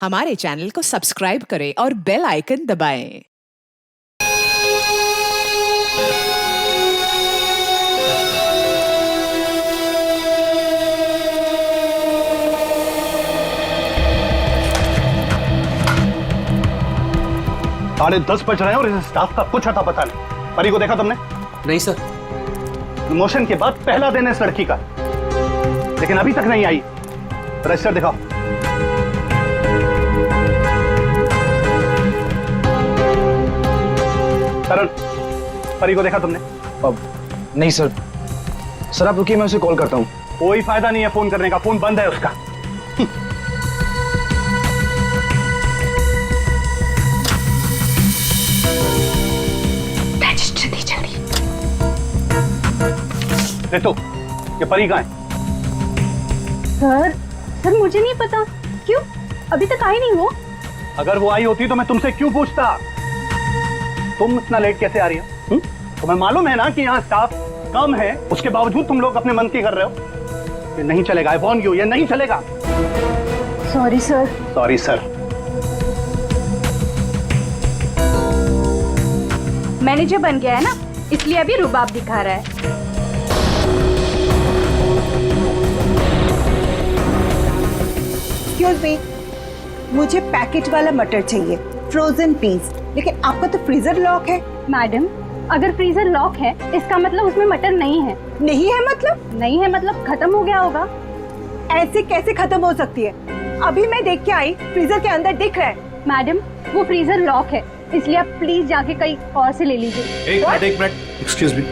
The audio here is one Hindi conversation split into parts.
हमारे चैनल को सब्सक्राइब करें और बेल आइकन दबाएं। साढ़े 10 बज रहे हैं और इस स्टाफ का कुछ अता पता नहीं। परी को देखा तुमने? नहीं सर। प्रमोशन के बाद पहला दिन है इस लड़की का, लेकिन अभी तक नहीं आई। रजिस्टर दिखाओ। करण, परी को देखा तुमने? नहीं सर। सर आप रुकिए, मैं उसे कॉल करता हूँ। कोई फायदा नहीं है फोन करने का, फोन बंद है उसका। रजिस्टर दी जल्दी। देखो, ये परी कहाँ है? सर मुझे नहीं पता। क्यों? अभी तक आई नहीं वो। अगर वो आई होती तो मैं तुमसे क्यों पूछता? तुम इतना लेट कैसे आ रही हो? तुम्हें मालूम है ना कि यहाँ स्टाफ कम है, उसके बावजूद तुम लोग अपने मन की कर रहे हो। ये नहीं चलेगा, आई वॉर्न यू, ये नहीं चलेगा। Sorry sir. Sorry sir. Manager बन गया है ना, इसलिए अभी रुबाब दिखा रहा है। एक्सक्यूज मी, मुझे पैकेट वाला मटर चाहिए, फ्रोजन पीस। लेकिन आपका तो फ्रीजर लॉक है। मैडम, अगर फ्रीजर लॉक है इसका मतलब उसमें मटर नहीं है। नहीं है मतलब? नहीं है मतलब खत्म हो गया होगा। ऐसे कैसे खत्म हो सकती है? अभी मैं देख के आई, फ्रीजर के अंदर दिख रहा है। मैडम, वो फ्रीजर लॉक है, इसलिए आप प्लीज जाके कहीं और से ले लीजिए। एक मिनट, एक्सक्यूज मी,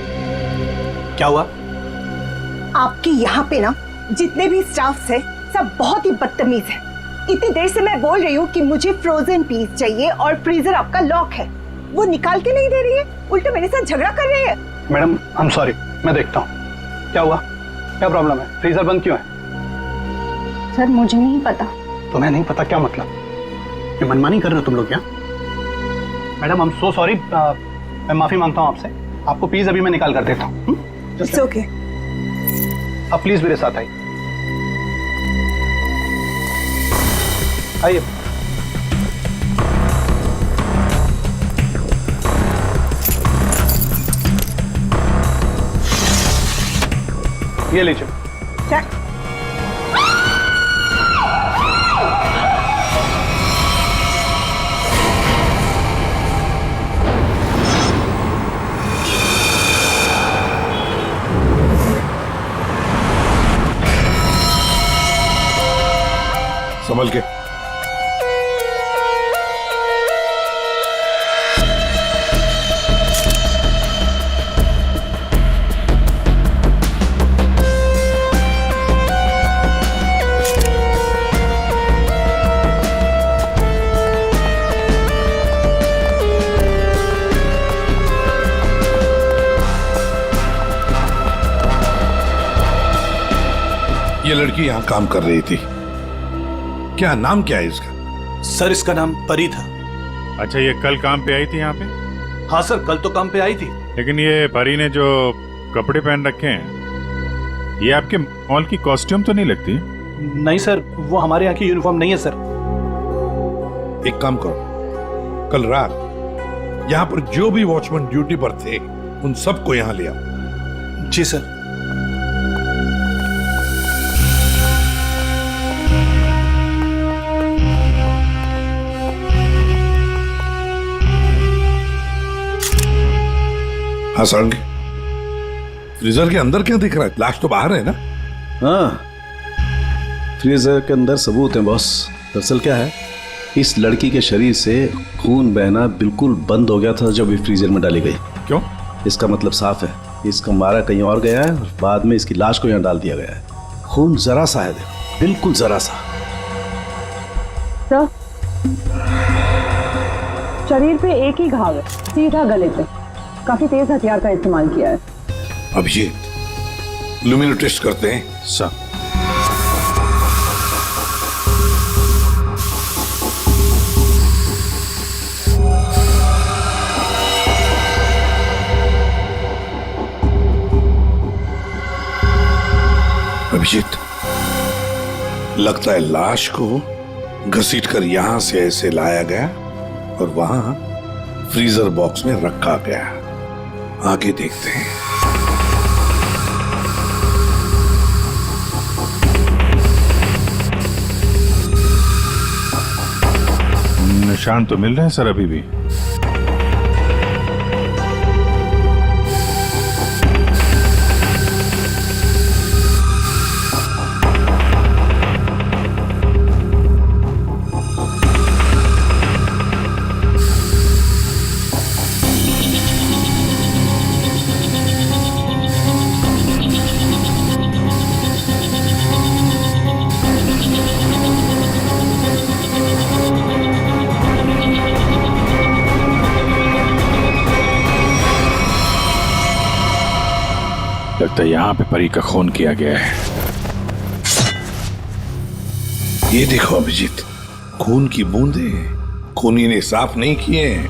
क्या हुआ? आपके यहाँ पे ना जितने भी स्टाफ है सब बहुत ही बदतमीज है। इतनी देर से मैं बोल रही हूँ कि मुझे फ्रोजन पीस चाहिए और फ्रीजर आपका लॉक है, वो निकाल के नहीं दे रही है, उल्टा मेरे साथ झगड़ा कर रही है। मैडम, आई एम सॉरी, मैं देखता हूँ क्या हुआ, क्या प्रॉब्लम है, फ्रीजर बंद क्यों है? सर मुझे नहीं पता। तुम्हें नहीं पता क्या मतलब? ये मनमानी कर रहे हो तुम लोग क्या? Madam, I am so sorry, मैं माफी मांगता हूँ आपसे। आपको प्लीज अभी मैं निकाल कर देता हूँ। It's okay. अब प्लीज मेरे साथ आइए। आइए। ये लीजिए। क्या? संभल के। ये लड़की यहाँ काम कर रही थी, क्या नाम क्या है इसका? सर इसका नाम परी था। अच्छा, ये कल काम पे आई थी यहाँ पे? हाँ सर, कल तो काम पे आई थी। लेकिन ये परी ने जो कपड़े पहन रखे हैं, ये आपके मॉल की कॉस्ट्यूम तो नहीं लगती? नहीं सर, वो हमारे यहाँ की यूनिफॉर्म नहीं है सर। एक काम करो, कल रात यहाँ पर जो भी वॉचमैन ड्यूटी पर थे उन सबको यहाँ ले आओ। जी सर। हाँ सारंगी, फ्रीजर के अंदर क्या दिख रहा है? लाश तो बाहर है ना? हाँ, फ्रीजर के अंदर सबूत है बॉस। दरअसल क्या है, इस लड़की के शरीर से खून बहना बिल्कुल बंद हो गया था जब ये फ्रीजर में डाली गई। क्यों? इसका मतलब साफ है, इसका मारा कहीं और गया है और बाद में इसकी लाश को यहाँ डाल दिया गया है। खून जरा सा है, देखो, बिल्कुल जरा सा। सर, शरीर पे एक ही घाव है, सीधा गले पे। काफी तेज हथियार का इस्तेमाल किया है। अभिजीत, लुमिनो टेस्ट करते हैं। सर। अभिजीत, लगता है लाश को घसीटकर यहां से ऐसे लाया गया और वहां फ्रीजर बॉक्स में रखा गया। आगे देखते हैं। निशान तो मिल रहे हैं सर अभी भी। लगता है यहाँ पे परी का खून किया गया है। ये देखो अभिजीत, खून की बूंदे खूनी ने साफ नहीं किए हैं।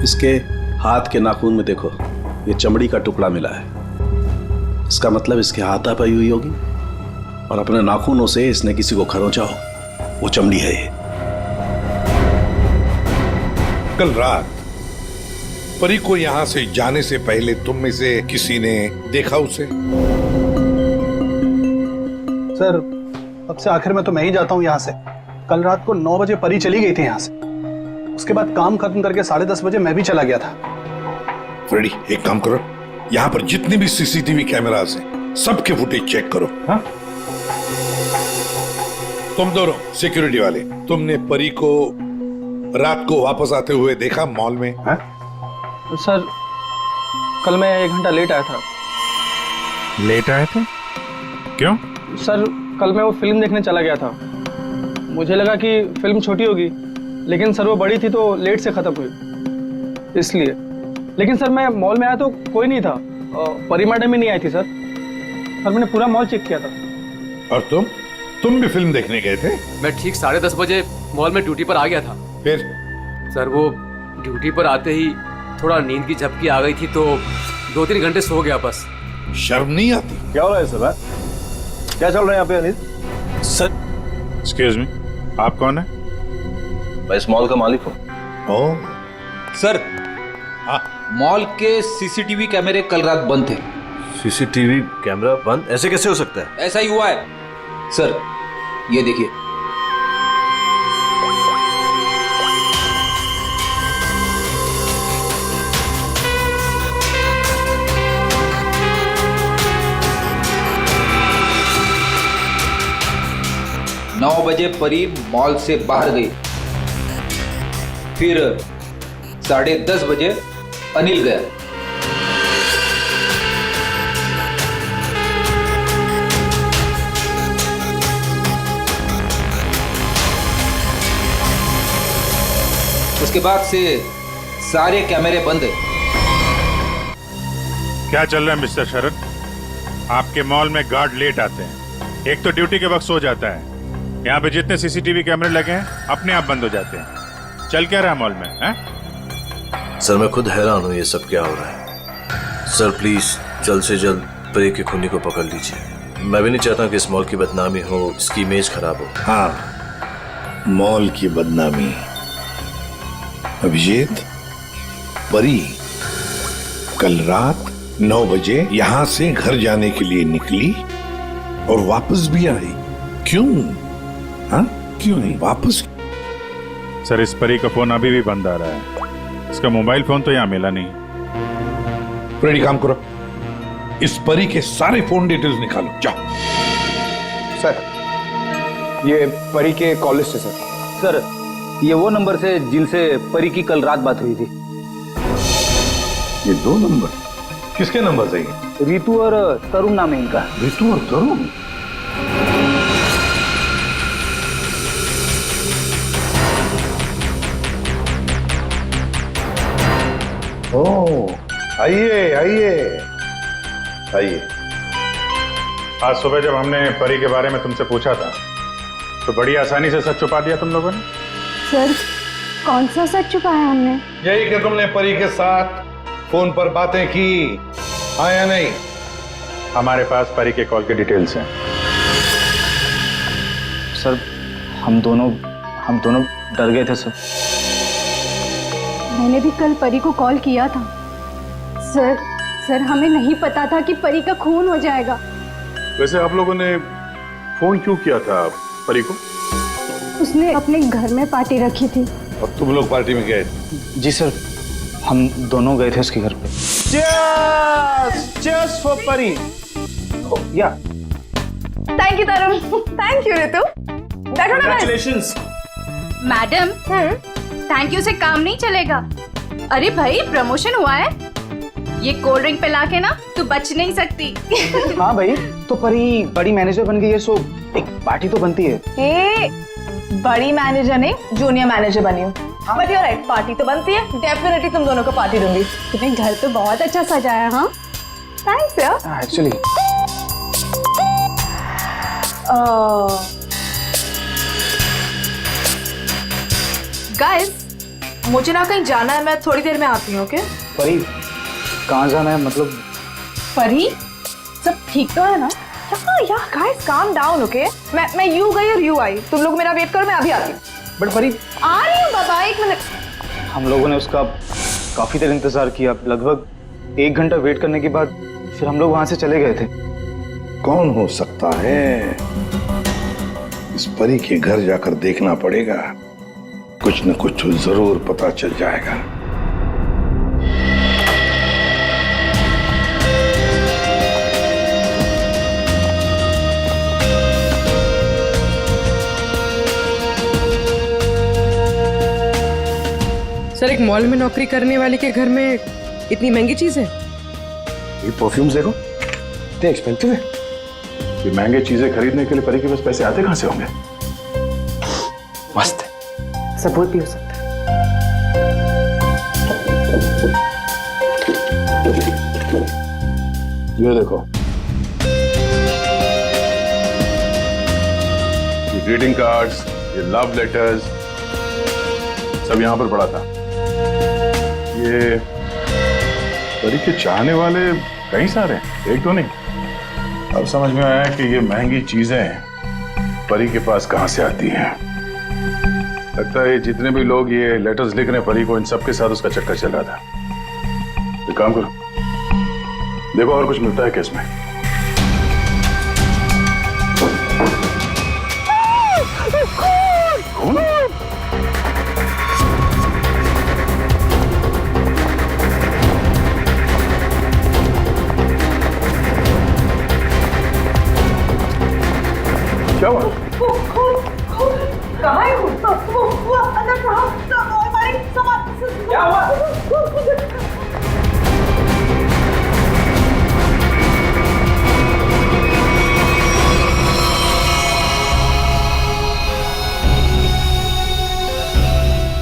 इसके हाथ के नाखून में देखो, ये चमड़ी का टुकड़ा मिला है। इसका मतलब इसके हाथापाई हुई होगी और अपने नाखूनों से इसने किसी को खरोंचा हो। वो चमड़ी है ये। कल रात परी को यहां से जाने से पहले तुम में से किसी ने देखा उसे? सर, अब से आखिर में तो मैं ही जाता हूँ यहाँ से। कल रात को 9 बजे परी चली गई थी यहाँ से। उसके बाद काम खत्म करके 10:30 बजे मैं भी चला गया था। फ्रेडी, एक काम करो, यहाँ पर जितने भी सीसीटीवी कैमरास हैं सबके फुटेज चेक करो। हाँ? तुम दोनों सिक्योरिटी वाले, तुमने परी को रात को वापस आते हुए देखा मॉल में? हाँ? सर, कल मैं 1 घंटा लेट आया था। लेट आए थे? क्यों? सर, कल मैं वो फिल्म देखने चला गया था। मुझे लगा कि फिल्म छोटी होगी, लेकिन सर वो बड़ी थी तो लेट से खत्म हुई, इसलिए। लेकिन सर मैं मॉल में आया तो कोई नहीं था। परी मैडम ही नहीं आई थी सर। सर मैंने पूरा मॉल चेक किया था। और तुम भी फिल्म देखने गए थे? मैं ठीक 10:30 बजे मॉल में ड्यूटी पर आ गया था। फिर? सर वो ड्यूटी पर आते ही थोड़ा नींद की झपकी आ गई थी तो 2-3 घंटे सो गया बस। शर्म नहीं आती? क्या हो रहा है सब? क्या चल रहा है यहाँ पे अनिल? सर, एक्सक्यूज मी, आप कौन है? मैं इस मॉल का मालिक हूँ। ओह, सर, हाँ। मॉल के सीसीटीवी कैमरे कल रात बंद थे। सीसीटीवी कैमरा बंद? ऐसे कैसे हो सकता है? ऐसा ही हुआ है सर, ये देखिए। नौ बजे परी मॉल से बाहर गई, फिर 10:30 बजे अनिल गया। उसके बाद से सारे कैमरे बंद है। क्या चल रहा है मिस्टर शरद? आपके मॉल में गार्ड लेट आते हैं, एक तो ड्यूटी के वक्त सो जाता है। यहाँ पे जितने सीसीटीवी कैमरे लगे हैं अपने आप बंद हो जाते हैं। चल क्या रहा है मॉल में? है? सर मैं खुद हैरान हूँ, ये सब क्या हो रहा है। सर प्लीज जल्द से जल्द परी के खूनी को पकड़ लीजिए। मैं भी नहीं चाहता कि इस मॉल की बदनामी हो, इसकी इमेज खराब हो। हाँ, मॉल की बदनामी। अभिजीत, परी कल रात 9 बजे यहां से घर जाने के लिए निकली और वापस भी आई। क्यों? हाँ, क्यों नहीं वापस? सर, इस परी का फोन अभी भी बंद आ रहा है। इसका मोबाइल फोन तो यहाँ मिला नहीं। फ्रेडी, काम करो, इस परी के सारे फोन डिटेल्स निकालो, जाओ। सर, ये परी के कॉल लिस्ट है सर। सर, ये वो नंबर से जिनसे परी की कल रात बात हुई थी। ये 2 नंबर किसके नंबर है? रितु और तरुण नाम है इनका। रितु और तरुण? ओह, आइए आइए आइए। आज सुबह जब हमने परी के बारे में तुमसे पूछा था तो बड़ी आसानी से सच छुपा दिया तुम लोगों ने। सर, कौन सा सच छुपाया हमने? यही कि तुमने परी के साथ फोन पर बातें की, हाँ या नहीं? हमारे पास परी के कॉल के डिटेल्स हैं। सर हम दोनों डर गए थे सर। मैंने भी कल परी को कॉल किया था। सर हमें नहीं पता था कि परी का खून हो जाएगा। वैसे आप लोगों ने फोन क्यों किया था परी को? उसने अपने घर में पार्टी रखी थी। और तुम लोग पार्टी में गए? जी सर, हम दोनों गए थे उसके घर पे। Cheers for Pari. या thank you Tarun. Thank you Ritu. बैठो ना। Congratulations। मैडम, थैंक यू से काम नहीं चलेगा। अरे भाई, प्रमोशन हुआ है, ये कोल्ड ड्रिंक पिला के ना तू बच नहीं सकती। हाँ भाई, तो परी बड़ी मैनेजर बन गई है, सो एक पार्टी तो बनती है। बड़ी मैनेजर नहीं, जूनियर मैनेजर बनी हूँ। बट यू राइट, पार्टी तो बनती है। डेफिनेटली तुम दोनों को पार्टी दूंगी। तुम्हें घर तो बहुत अच्छा सजाया। हाँ थैंक्स यार। एक्चुअली गाइस, मुझे ना कहीं जाना है, मैं थोड़ी देर में आती हूँ। ओके? परी कहाँ जाना है? मतलब परी, सब ठीक तो है ना? यार गाइस काम डाउन। ओके, मैं यू गई और यू आई। तुम लोग मेरा वेट करो, मैं अभी आती हूँ। बट परी, आ रही हूँ बाबा, एक मिनट। हम लोगों ने उसका काफी देर इंतजार किया, लगभग 1 घंटा वेट करने के बाद फिर हम लोग वहां से चले गए थे। कौन हो सकता है? इस परी के घर जाकर देखना पड़ेगा, कुछ न कुछ जरूर पता चल जाएगा। सर, एक मॉल में नौकरी करने वाले के घर में इतनी महंगी चीज है? ये परफ्यूम्स देखो, इतने एक्सपेंसिव है। ये महंगे चीजें खरीदने के लिए परी के पास पैसे आते कहां से होंगे? मस्त है, सब बहुत भी हो सकता है। ये देखो, ये ग्रीटिंग कार्ड्स, ये लव लेटर्स, सब यहां पर पड़ा था। ये परी के चाहने वाले कई सारे हैं, एक तो नहीं। अब समझ में आया कि ये महंगी चीजें परी के पास कहां से आती हैं। लगता है जितने भी लोग ये लेटर्स लिख रहे हैं परी को, इन सब के साथ उसका चक्कर चल रहा था। एक काम करो, देखो और कुछ मिलता है केस में। कौन? क्या हुआ? कहाँ है वो अंदर क्या हुआ?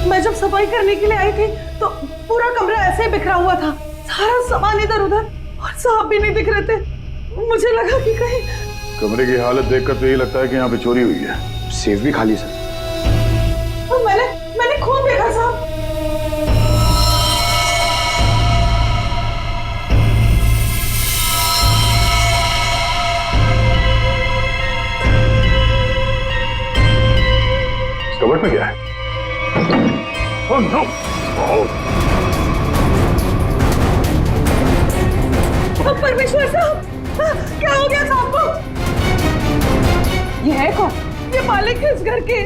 मैं जब सफाई करने के लिए आई थी तो पूरा कमरा ऐसे ही बिखरा हुआ था, सारा सामान इधर उधर, और साहब भी नहीं दिख रहे थे। मुझे लगा कि कहीं कमरे की हालत देखकर तो यही लगता है कि यहाँ पे चोरी हुई है। सेफ भी खाली सर। तो मैंने खून देखा साहब। कबर्ड में क्या है? Oh no! परमेश्वर साहब, क्या हो गया साहब को? ये है कौन? ये मालिक है इस घर के।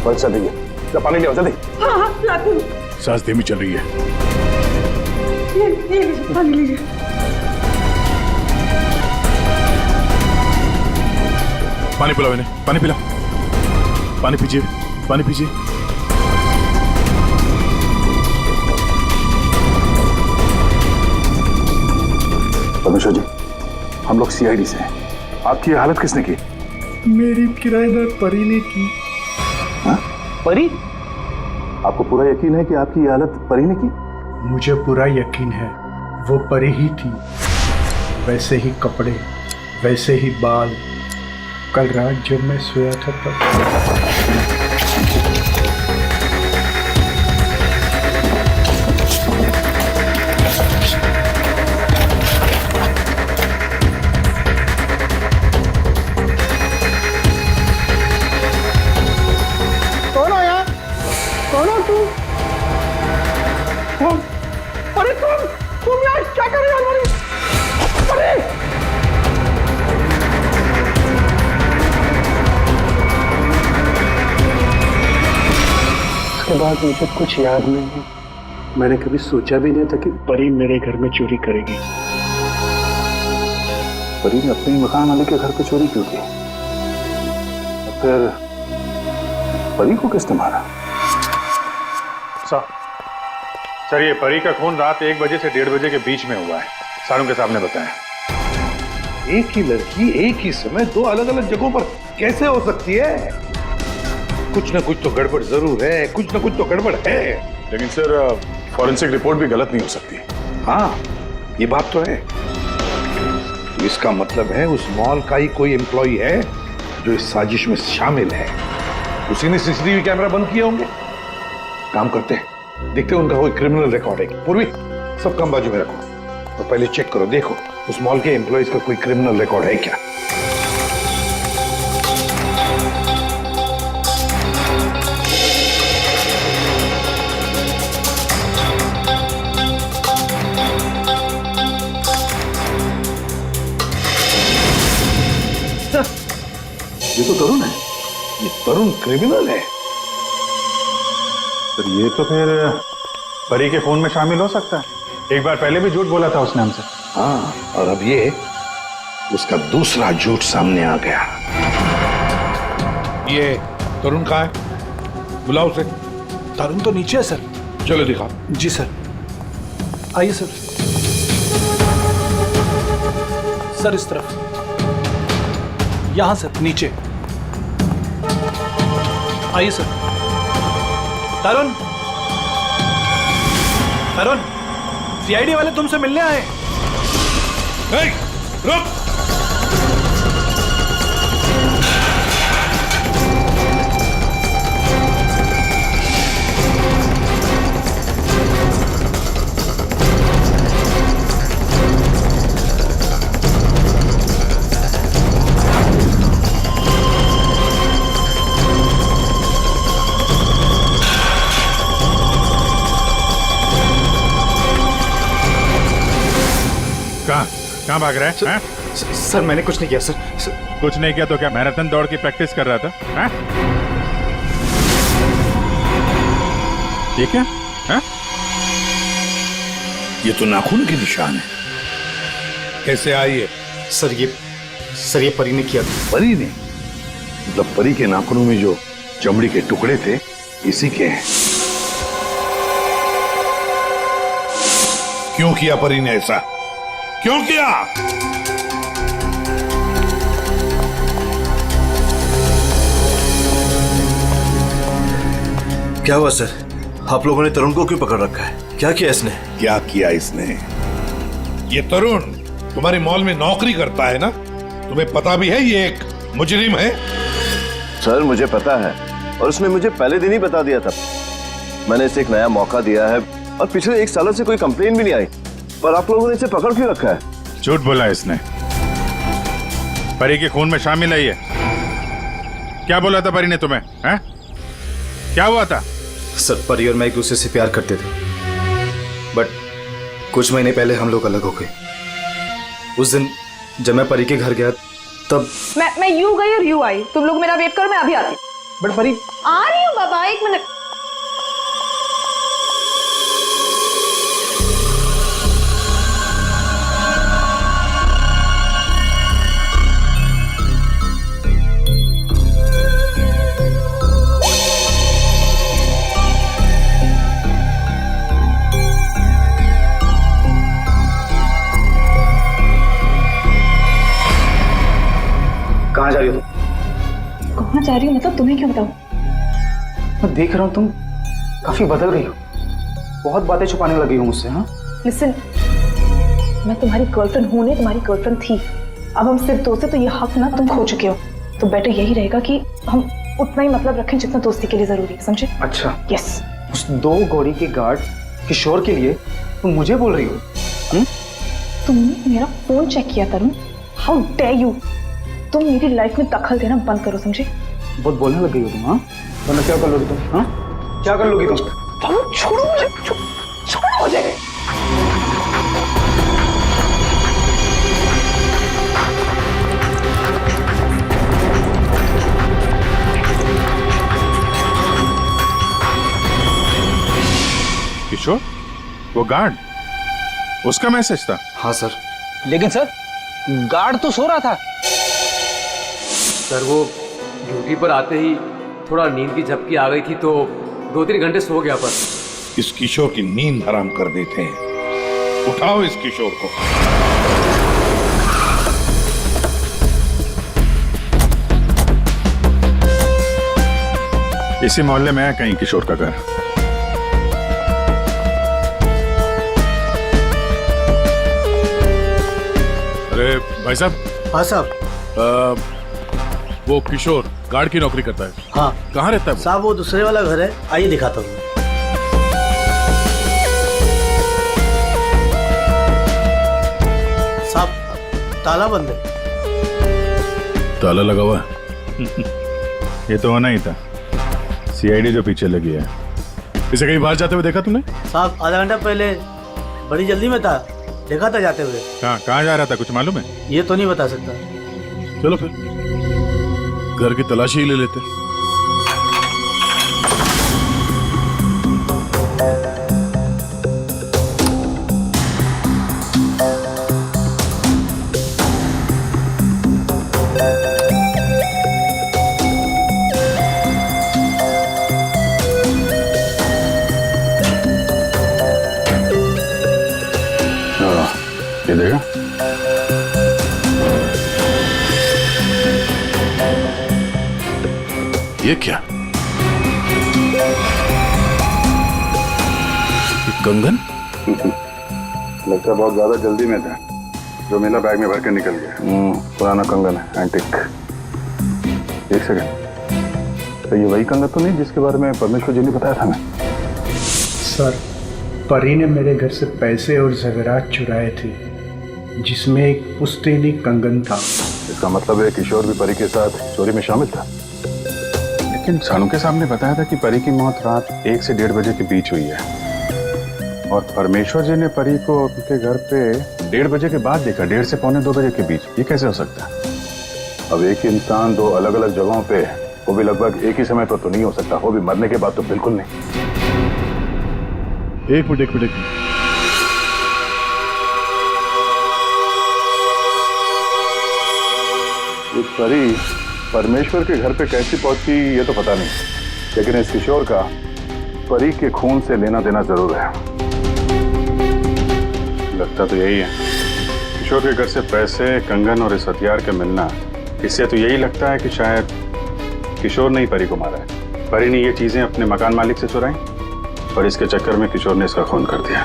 बस चल रही है, क्या पानी ले आओ जल्दी। हाँ लाती हूँ। सांस धीमी चल रही है। ये लीजिए, पानी लीजिए। पानी पिलाओ इन्हें, पानी पिलाओ, पानी पीजिए, पानी पीजिए। परमेश्वर जी, हम लोग सीआईडी से हैं। आपकी ये हालत किसने की? मेरी किराएदार परी ने की। हाँ? परी? आपको पूरा यकीन है कि आपकी ये हालत परी ने की? मुझे पूरा यकीन है, वो परी ही थी। वैसे ही कपड़े, वैसे ही बाल। कल रात जब मैं सोया था तब तुम, अरे तुम यार क्या कर रहे हो हमारी? अरे उसके बाद मुझे कुछ याद नहीं है। मैंने कभी सोचा भी नहीं था कि परी मेरे घर में चोरी करेगी। परी ने अपने मकान वाले के घर पे चोरी क्यों की? फिर परी को किसने मारा? सर ये परी का खून रात 1 बजे से 1:30 बजे के बीच में हुआ है, सारों के सामने बताया। एक ही लड़की एक ही समय 2 अलग अलग जगहों पर कैसे हो सकती है? कुछ ना कुछ तो गड़बड़ जरूर है, कुछ ना कुछ तो गड़बड़ है। लेकिन सर फॉरेंसिक रिपोर्ट भी गलत नहीं हो सकती। हाँ, ये बात तो है। इसका मतलब है उस मॉल का ही कोई एम्प्लॉई है जो इस साजिश में शामिल है। उसी ने सीसीटीवी कैमरा बंद किए होंगे। काम करते हैं, देखते हैं उनका कोई क्रिमिनल रिकॉर्ड है। पूर्वी, सब काम बाजू में रखो और पहले चेक करो, देखो उस मॉल के एम्प्लॉइज का कोई क्रिमिनल रिकॉर्ड है क्या। ये तो तरुण है। ये तरुण क्रिमिनल है? सर ये तो फिर परी के खून में शामिल हो सकता है। एक बार पहले भी झूठ बोला था उसने हमसे। हाँ, और अब ये उसका दूसरा झूठ सामने आ गया। ये तरुण कहाँ है? बुलाओ उसे। तरुण तो नीचे है सर। चलो दिखाओ। जी सर, आइए सर। सर इस तरफ, यहां सर, नीचे आइए सर। तरुण, तरुण, सीआईडी वाले तुमसे मिलने आए। रुक। कहाँ भाग रहा है? सर मैंने कुछ नहीं किया सर। कुछ नहीं किया तो क्या मैराथन दौड़ की प्रैक्टिस कर रहा था? हैं? ठीक है? हैं? ये तो नाखून के निशान है। कैसे आई है? सर ये परी ने किया था। परी ने? मतलब परी के नाखूनों में जो चमड़ी के टुकड़े थे इसी के हैं। क्यों किया परी ने ऐसा? क्यों किया? क्या हुआ सर? आप लोगों ने तरुण को क्यों पकड़ रखा है? क्या किया इसने? क्या किया इसने? ये तरुण तुम्हारे मॉल में नौकरी करता है ना? तुम्हें पता भी है ये एक मुजरिम है? सर मुझे पता है, और उसने मुझे पहले दिन ही बता दिया था। मैंने इसे एक नया मौका दिया है और पिछले 1 साल से कोई कंप्लेन भी नहीं आई, पर आप लोगों ने इसे पकड़ क्यों रखा है? झूठ बोला इसने। परी के खून में शामिल है ये। क्या बोला था परी ने तुम्हें? हैं? क्या हुआ था? सर परी और मैं एक दूसरे से प्यार करते थे, बट कुछ महीने पहले हम लोग अलग हो गए। उस दिन जब मैं परी के घर गया तब मैं यूं गई और यूं आई। तुम लोग मेरा वेट करो, मैं अभी आती। बट परी आ रही हूँ बाबा, 1 मिनट। कहाँ जा रही हो? कहाँ जा रही हूँ मतलब तुम्हें क्यों बताऊँ? मैं देख रहा हूँ तुम काफी बदल गई हो, बहुत बातें छुपाने लगी हो मुझसे। हाँ लिसन, मैं तुम्हारी गर्लफ्रेंड हूँ नहीं, तुम्हारी गर्लफ्रेंड थी। अब हम सिर्फ दोस्त हैं, तो ये हक ना तुम खो चुके हो। तो बेटर यही रहेगा कि हम उतना ही मतलब रखें जितना दोस्ती के लिए जरूरी है, समझे? अच्छा यस। उस 2 गौड़ी के गार्ड किशोर के लिए तुम मुझे बोल रही हो? तुमने मेरा फोन चेक किया तरुण, हाउ डेयर यू। तुम मेरी लाइफ में दखल देना बंद करो, समझे? बहुत बोलने लग गई हो तुम। हाँ वरना क्या कर लोगी तुम? हाँ क्या कर लोगी तुम? छोड़ो मुझे, छोड़ो। किशोर, वो गार्ड, उसका मैसेज था? हाँ सर। लेकिन सर गार्ड तो सो रहा था। सर वो ड्यूटी पर आते ही थोड़ा नींद की झपकी आ गई थी तो 2-3 घंटे सो गया पर। इस किशोर की नींद हराम कर देते हैं। उठाओ इस किशोर को। इसी मोहल्ले में है कहीं किशोर का घर। अरे भाई साहब। हाँ साहब। वो किशोर गार्ड की नौकरी करता है। हाँ। कहाँ रहता है साहब वो दूसरे वाला घर है, आइए दिखाता हूँ। साहब ताला बंद है। ताला लगा हुआ है। ये तो होना ही था, सीआईडी जो पीछे लगी है। इसे कहीं बाहर जाते हुए देखा तुमने? साहब आधा घंटा पहले बड़ी जल्दी में था, देखा था जाते हुए। कहाँ जा रहा था, कुछ मालूम है? ये तो नहीं बता सकता। चलो फिर घर की तलाशी ही ले लेते। ये देखा? ये क्या? कंगन? लगता है बहुत ज्यादा जल्दी में था, जो मिला बैग में भर के निकल गया। पुराना कंगन है, एंटिक। एक सेकंड, तो ये वही कंगन तो नहीं जिसके बारे में परमेश्वर जी ने बताया था हमें? सर परी ने मेरे घर से पैसे और ज़ेवरात चुराए थे, जिसमें एक पुश्तैनी कंगन था। इसका मतलब है किशोर भी परी के साथ चोरी में शामिल था। लेकिन सानू के साहब ने बताया था कि परी की मौत रात 1 से 1:30 बजे के बीच हुई है, और परमेश्वर जी ने परी को उनके घर पे 1:30 बजे के बाद देखा, 1:30 से 1:45-2 बजे के बीच। ये कैसे हो सकता है? अब एक ही इंसान 2 अलग अलग जगहों पे, वो भी लगभग एक ही समय पर तो नहीं हो सकता, वो भी मरने के बाद तो बिल्कुल नहीं। एक मिनट। इस परी परमेश्वर के घर पे कैसी पहुंची ये तो पता नहीं, लेकिन इस किशोर का परी के खून से लेना देना जरूर है। लगता तो यही है। किशोर के घर से पैसे, कंगन और इस हथियार का मिलना, इससे तो यही लगता है कि शायद किशोर ने ही परी को मारा है। परी ने ये चीजें अपने मकान मालिक से चुराई और इसके चक्कर में किशोर ने इसका खून कर दिया,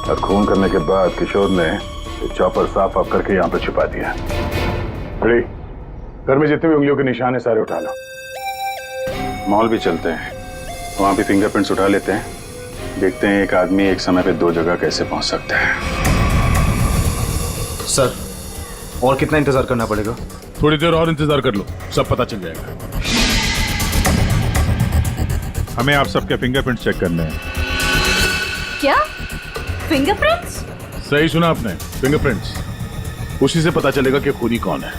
और खून करने के बाद किशोर ने चॉपर साफ ऑफ करके यहाँ पे छुपा दिया। अरे घर में जितने भी उंगलियों के निशान है सारे उठा लो। मॉल भी चलते हैं, वहां भी फिंगरप्रिंट्स उठा लेते हैं, देखते हैं एक आदमी एक समय पे 2 जगह कैसे पहुंच सकता है। सर और कितना इंतजार करना पड़ेगा? थोड़ी देर और इंतजार कर लो, सब पता चल जाएगा। हमें आप सबके फिंगरप्रिंट्स चेक करने हैं। क्या फिंगरप्रिंट्स? सही सुना आपने, फिंगरप्रिंट्स। उसी से पता चलेगा कि खूनी कौन है।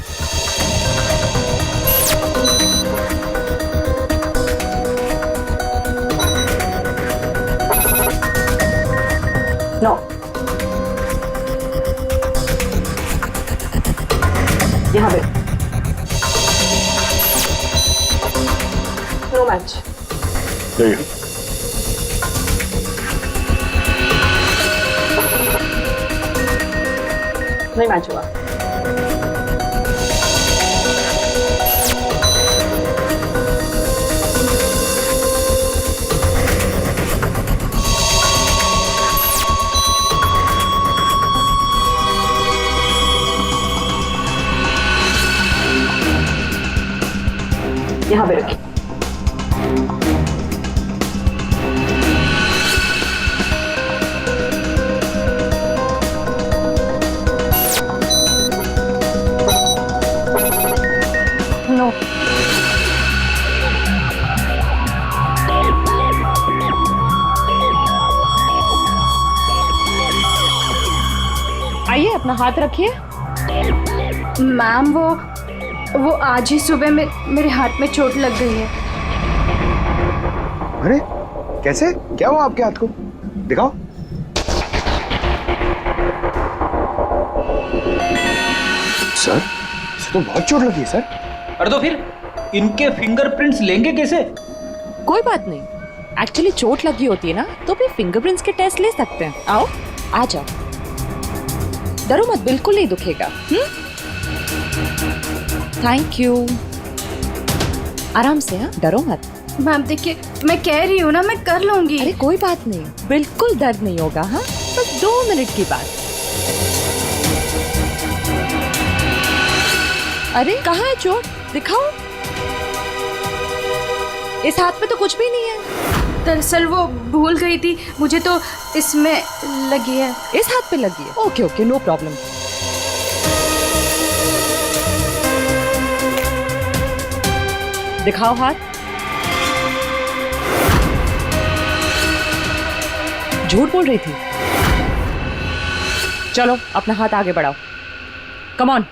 नो, यहाँ पे नो मैच। नहीं मैच हुआ। यहाँ पे रखिए। नो, आइए अपना हाथ रखिए। मैम वो आज ही सुबह में मेरे हाथ में चोट लग गई है। अरे कैसे, क्या हुआ आपके हाथ को? दिखाओ। सर इसे तो बहुत चोट लगी है सर। अरे तो फिर इनके फिंगरप्रिंट्स लेंगे कैसे? कोई बात नहीं, एक्चुअली चोट लगी होती है ना तो फिर फिंगरप्रिंट्स के टेस्ट ले सकते हैं। आओ, आ जाओ, डरो मत, बिल्कुल नहीं दुखेगा। थैंक यू, आराम से, हाँ, डरो मत। मैम देखिए, मैं कह रही हूँ ना, मैं कर लूंगी। अरे कोई बात नहीं, बिल्कुल दर्द नहीं होगा। हाँ, बस 2 मिनट की बात। अरे कहाँ है चोट, दिखाओ। इस हाथ में तो कुछ भी नहीं है। दरअसल वो भूल गई थी, मुझे तो इसमें लगी है। इस हाथ पे लगी है? Okay okay, no problem. दिखाओ हाथ। झूठ बोल रही थी। चलो अपना हाथ आगे बढ़ाओ, कम ऑन।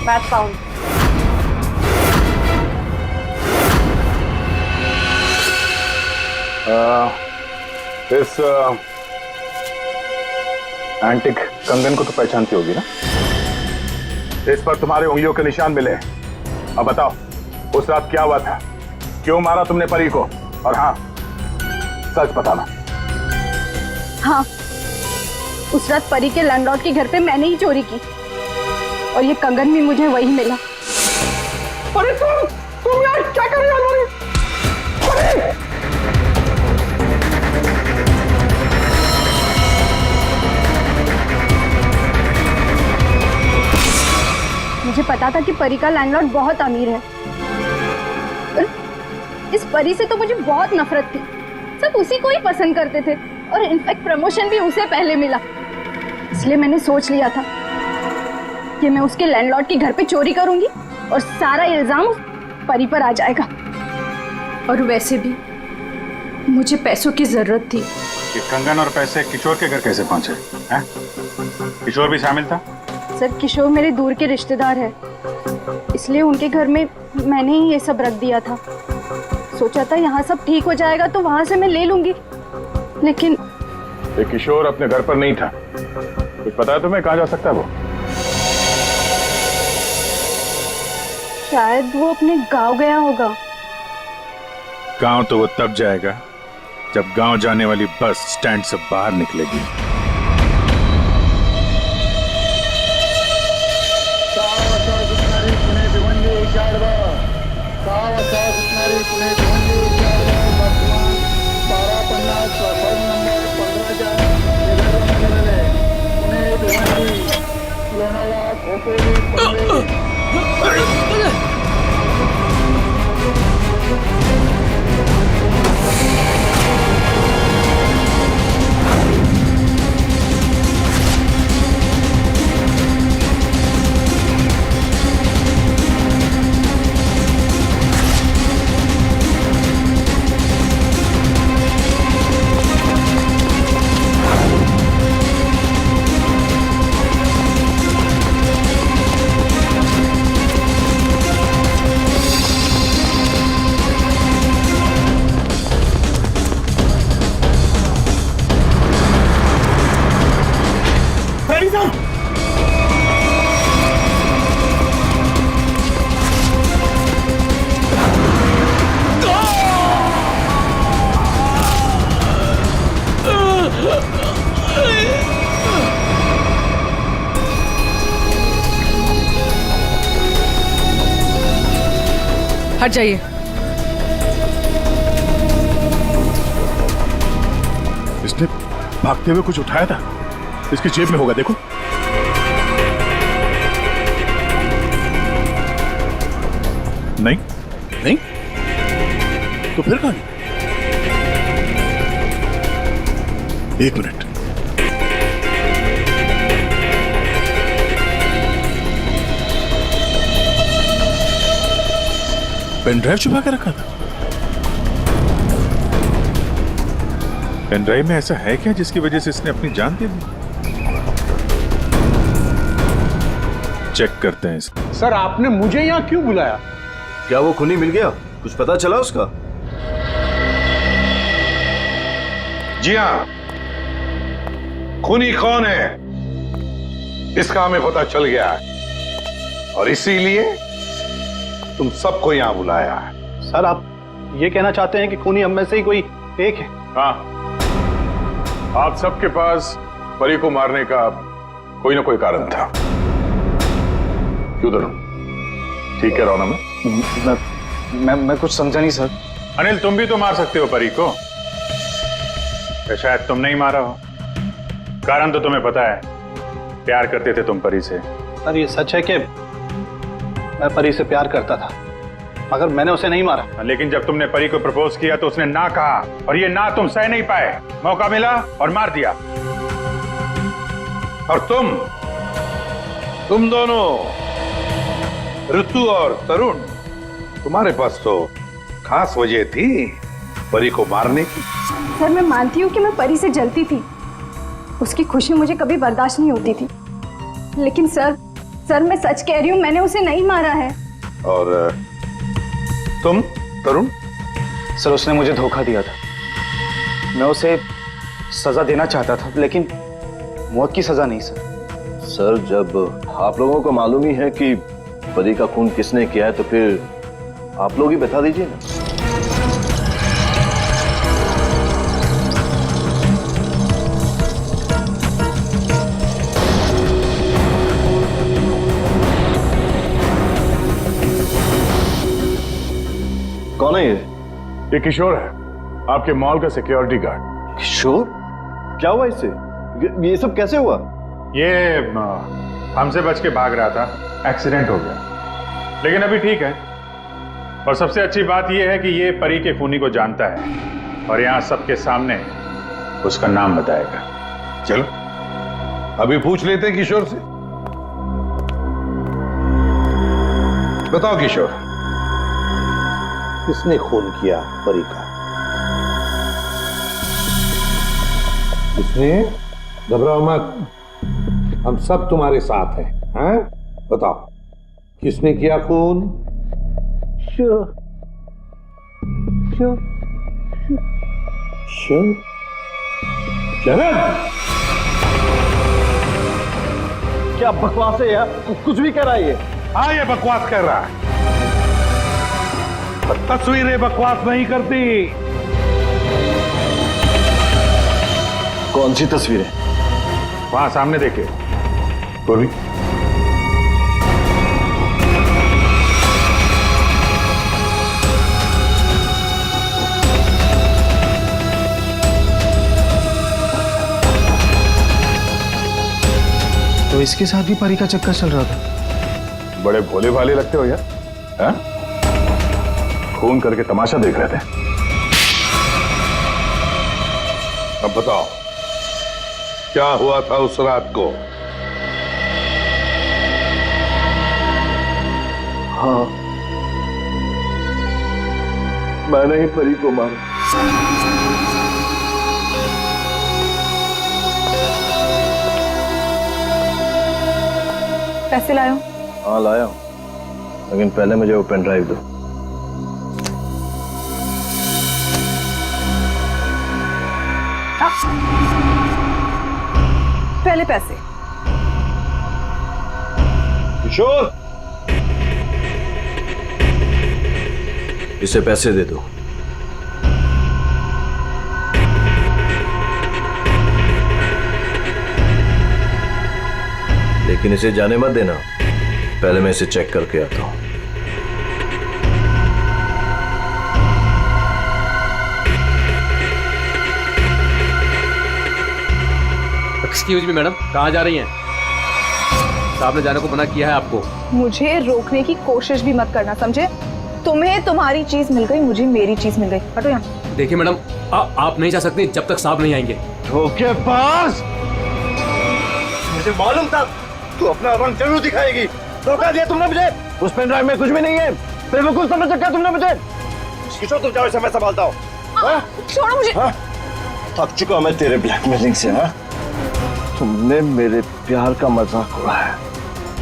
Match found. इस एंटिक कंगन को तो पहचानती होगी ना? इस पर तुम्हारे उंगलियों के निशान मिले। अब बताओ, उस रात क्या हुआ था? क्यों मारा तुमने परी को? और हाँ, सच बताना। हाँ, उस रात परी के लैंडलॉर्ड के घर पे मैंने ही चोरी की और ये कंगन भी मुझे वही मिला। अरे तुम यार क्या कर रही हो? मुझे पता था कि परी का लैंडलॉर्ड बहुत अमीर है। इस परी से तो मुझे बहुत नफरत थी। सब उसी को ही पसंद करते थे और इनफैक्ट प्रमोशन भी उसे पहले मिला। इसलिए मैंने सोच लिया था कि मैं उसके लैंडलॉर्ड के घर पे चोरी करूंगी और सारा इल्जाम उस परी पर आ जाएगा। और वैसे भी मुझे पैसों की जरूरत थी। ये कंगन और पैसे किशोर के घर कैसे पहुंचे हैं? किशोर भी शामिल था? सर, किशोर मेरे दूर के रिश्तेदार है, इसलिए उनके घर में मैंने ही ये सब रख दिया था। सोचा था यहाँ सब ठीक हो जाएगा तो वहां से मैं ले लूंगी, लेकिन ये किशोर अपने घर पर नहीं था। कुछ पता है तुम्हें कहाँ जा सकता है वो? शायद वो अपने गांव गया होगा। गांव तो वो तब जाएगा जब गांव जाने वाली बस स्टैंड से बाहर निकलेगी। हट जाइए। इसने भागते हुए कुछ उठाया था, इसकी जेब में होगा, देखो। नहीं नहीं, तो फिर कहां? एक मिनट, पेन ड्राइव छुपा के रखा था। पेन ड्राइव में ऐसा है क्या जिसकी वजह से इसने अपनी जान दे दी? चेक करते हैं इसको। सर आपने मुझे यहाँ क्यों बुलाया? क्या वो खूनी मिल गया? कुछ पता चला उसका? जी हाँ, खूनी कौन है इसका हमें पता चल गया है और इसीलिए तुम सबको यहाँ बुलाया है। सर आप ये कहना चाहते हैं कि खूनी हम में से ही कोई एक है? हाँ, आप सबके पास परी को मारने का कोई ना कोई कारण था। क्यों तरुण, ठीक कह रहा हूं ना मैं कुछ समझा नहीं सर। अनिल, तुम भी तो मार सकते हो परी को, या शायद तुम नहीं मारा हो। कारण तो तुम्हें पता है, प्यार करते थे तुम परी से। सर ये सच है कि मैं परी से प्यार करता था, मगर मैंने उसे नहीं मारा। लेकिन जब तुमने परी को प्रपोज किया तो उसने ना कहा, और ये ना तुम सह नहीं पाए। मौका मिला और मार दिया। और तुम दोनों, ऋतु और तरुण, तुम्हारे पास तो खास वजह थी परी को मारने की। सर मैं मानती हूँ कि मैं परी से जलती थी, उसकी खुशी मुझे कभी बर्दाश्त नहीं होती थी, लेकिन सर मैं सच कह रही हूँ, मैंने उसे नहीं मारा है। और तुम तरुण? सर उसने मुझे धोखा दिया था। मैं उसे सजा देना चाहता था, लेकिन मौत की सजा नहीं सर। सर जब आप लोगों को मालूम ही है कि परी का खून किसने किया है, तो फिर आप लोग ही बता दीजिए ना। कौन है ये किशोर है, आपके मॉल का सिक्योरिटी गार्ड। किशोर? क्या हुआ इससे? ये सब कैसे हुआ? ये हमसे बच के भाग रहा था, एक्सीडेंट हो गया, लेकिन अभी ठीक है। और सबसे अच्छी बात यह है कि ये परी के खूनी को जानता है और यहाँ सबके सामने उसका नाम बताएगा। चलो अभी पूछ लेते हैं किशोर से। बताओ किशोर, किसने खून किया परी का? किसने? घबराओ मत, हम सब तुम्हारे साथ हैं। हैं? बताओ किसने किया खून? शरद, क्या बकवास है यार, कुछ भी कह रहा है ये। हाँ ये बकवास कर रहा है, तस्वीरें बकवास नहीं करती। कौन सी तस्वीरें? वहां सामने देखे। बोली। तो इसके साथ भी परी का चक्कर चल रहा था। बड़े भोले भाले लगते हो यार, हैं? खून करके तमाशा देख रहे थे। अब बताओ क्या हुआ था उस रात को? हाँ, मैंने ही परी को मारा। पैसे लायो? हाँ लाया हूं, लेकिन पहले मुझे वो पेन ड्राइव दो। पहले पैसे। किशोर, इसे पैसे दे दो। लेकिन इसे जाने मत देना, पहले मैं इसे चेक करके आता हूं। एक्सक्यूज मी मैडम, कहाँ जा रही हैं? साहब ने जाने को मना किया है आपको। मुझे रोकने की कोशिश भी मत करना, समझे? तुम्हें तुम्हारी चीज मिल गई, मुझे मेरी चीज मिल गई। हटो यहाँ। देखिए मैडम, आप नहीं जा सकती जब तक साहब नहीं आएंगे। धोखेबाज! मुझे मालूम था तू अपना रंग जरूर दिखाएगी। धोखा दिया तुमने मुझे। उस पेन ड्राइव में कुछ भी नहीं है। बेवकूफ समझ रखा तुमने मुझे। किशोर तुम जाओ, इसे मैं संभालता हूँ। छोड़ो मुझे। थक चुका मैं तेरे ब्लैकमेलिंग से। हाँ, तुमने मेरे प्यार का मजाक उड़ाया।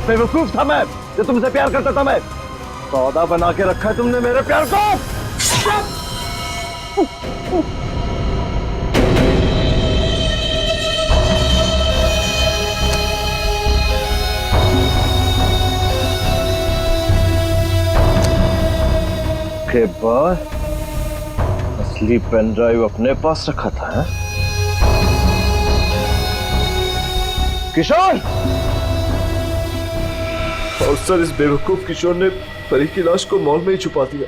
बेवकूफ था मैं जो तुमसे प्यार करता था। मैं सौदा बना के रखा है तुमने मेरे प्यार को। के बाद असली पेन ड्राइव अपने पास रखा था। है? किशोर! और सर, इस बेवकूफ किशोर ने परी की लाश को मॉल में ही छुपा दिया।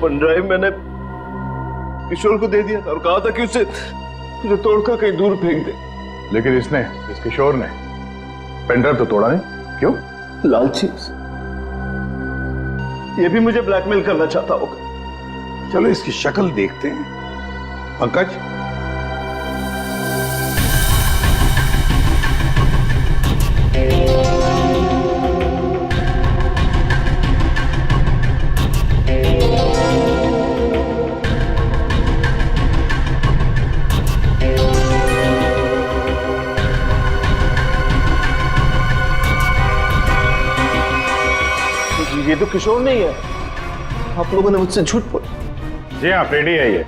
पेन ड्राइव मैंने किशोर को दे दिया था और कहा था कि उसे तोड़कर कहीं दूर फेंक दे। लेकिन इस किशोर ने पेनड्राइव तो तोड़ा नहीं, क्यों? लालची। ये भी मुझे ब्लैकमेल करना चाहता होगा। चलो इसकी शक्ल देखते हैं। पंकज, ये तो किशोर नहीं है। आप लोगों ने मुझसे झूठ बोला। जी हाँ, फ्रेडी है ये।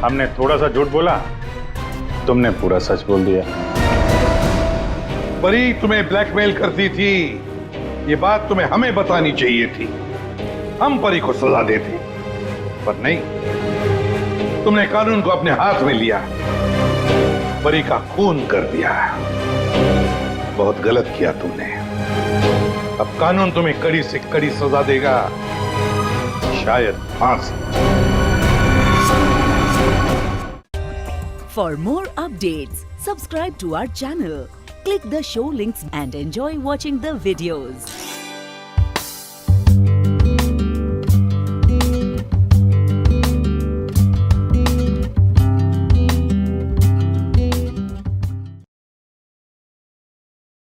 हमने थोड़ा सा झूठ बोला, तुमने पूरा सच बोल दिया। परी तुम्हें ब्लैकमेल करती थी, ये बात तुम्हें हमें बतानी चाहिए थी। हम परी को सजा देते, पर नहीं, तुमने कानून को अपने हाथ में लिया, परी का खून कर दिया। बहुत गलत किया तुमने। अब कानून तुम्हें कड़ी से कड़ी सजा देगा, शायद फांसी। For more updates, subscribe to our channel, click the show links and enjoy watching the videos.